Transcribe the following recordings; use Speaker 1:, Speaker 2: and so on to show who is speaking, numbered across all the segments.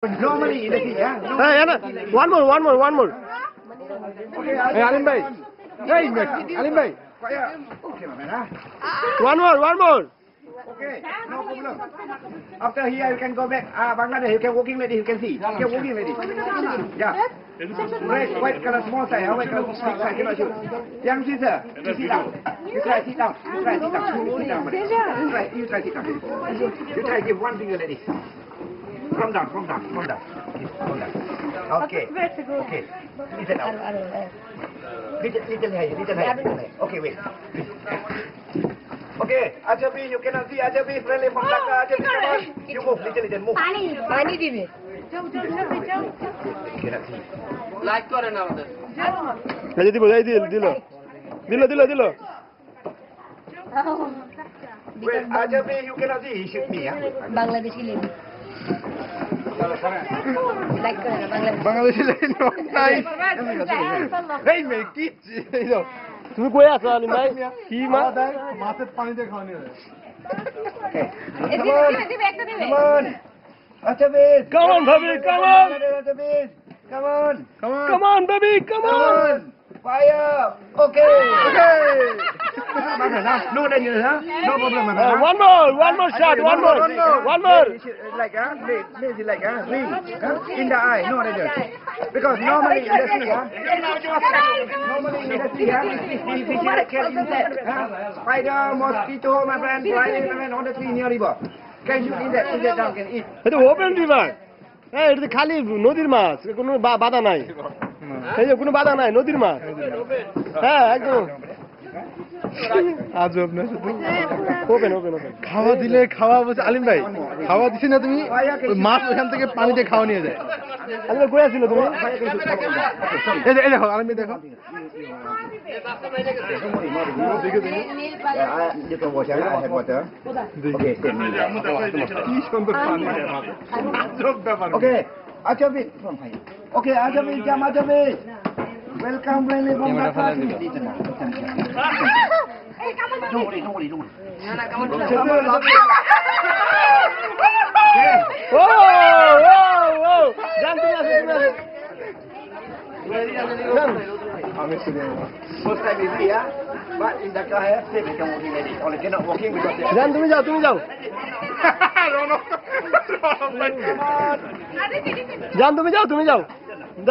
Speaker 1: Normally, yeah.
Speaker 2: Hey, Anna, one more. Hey, Alim bhai. Hey, Alim bhai.
Speaker 1: Okay, my man.
Speaker 2: One more.
Speaker 1: Okay, no problem. After here, you can go back. Bangladesh, you can walking lady, you can see. You can walking lady. Yeah. White color small size, white color big size, cannot shoot. Young sister, you sit down. You try sit down. Sit down, buddy. You try sit down. You try give one finger lady. From down. Okay. Listen out. Little higher. Okay, wait. Okay, Ajabi, you cannot see Ajabi, friendly from Dhaka. Ajabi, come on. You move, little, move.
Speaker 3: Pani dibe.
Speaker 1: Cannot see.
Speaker 4: Like করে না আমাদের
Speaker 2: এই যে দিল
Speaker 1: Wait, Ajabi, you cannot see. He shoot me, yeah?
Speaker 3: Bangladeshi lady. Like করে না
Speaker 2: Bangladeshi line নাই এই মে কি তুমি কই আছো আলিম ভাই কি মাছের পানিতে খাওয়ানি হয়
Speaker 1: Come on. Ajabi.
Speaker 2: Come on, baby, come on.
Speaker 1: Ajabi, come on.
Speaker 2: Baby, come on.
Speaker 1: Fire. Okay. No danger, huh? No problem, man.
Speaker 2: One more shot, one more.
Speaker 1: Like, ring, in the eye, no danger. Because normally in the sea, we kill insect, spider, mosquito, my friend, fly on the tree near river. Can you eat that? Down can eat.
Speaker 2: এটা open river হ্যাঁ এটা খালি নদীর মাছ কোনো বাধা নাই এই যে কোনো বাধা নাই নদীর মাছ হ্যাঁ একদম আজব না শুধু ওপেন খাওয়া দিলে খাওয়া বলছে আলিম ভাই খাওয়া দিছি না তুমি মাছ ওখান থেকে পানিতে খাওয়া নিয়ে যায় আলিম ভাই কই আছিল তুমি এই দেখো আলিম ভাই দেখো
Speaker 1: You can wash your hand water. Okay, Okay, Ajabi. Okay, Ajabi, jam Ajabi. Welcome, really, from Dhaka. Don't worry.
Speaker 2: Oh! Jangan tinggal.
Speaker 1: First time is here, but in Dhaka I have safe, we can walking lady. Only cannot walking because they
Speaker 2: Jangan তুমি যাও জান তুমি যাও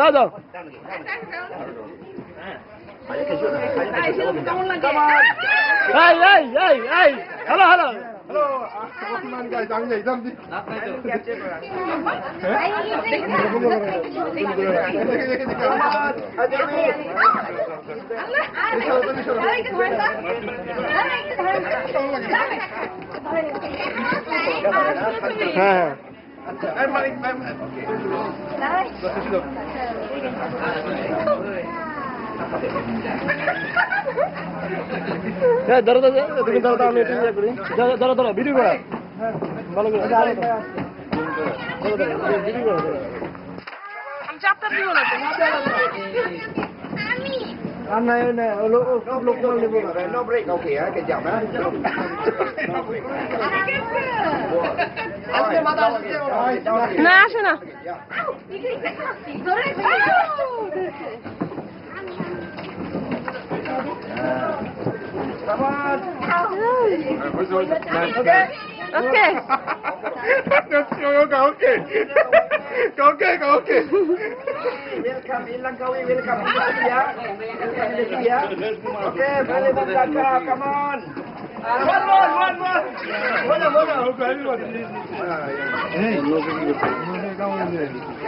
Speaker 2: দাও এই hello Osman guys, I'm here. ধরো তুমি ধরো আমি এটা করি ধরো ভিডিও করা ভালো করে ভিডিও করা
Speaker 3: আমি চাপটা দিব না
Speaker 1: No break, okay, good job, man.
Speaker 3: না আসো না
Speaker 1: Come on.
Speaker 3: Okay.
Speaker 2: Okay.
Speaker 1: Welcome in Langkawi, welcome in Indonesia. Okay, balik Dhaka, come on.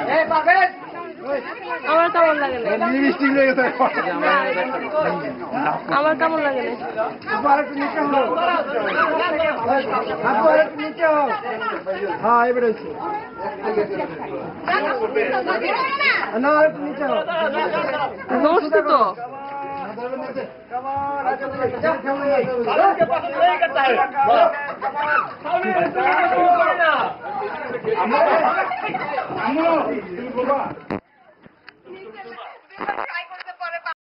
Speaker 1: Hey, Paket.
Speaker 3: আমার কেমন লাগে না আমার কেমন লাগে না
Speaker 1: हाँ एविडेंस
Speaker 3: दोस्त तो
Speaker 1: Come on.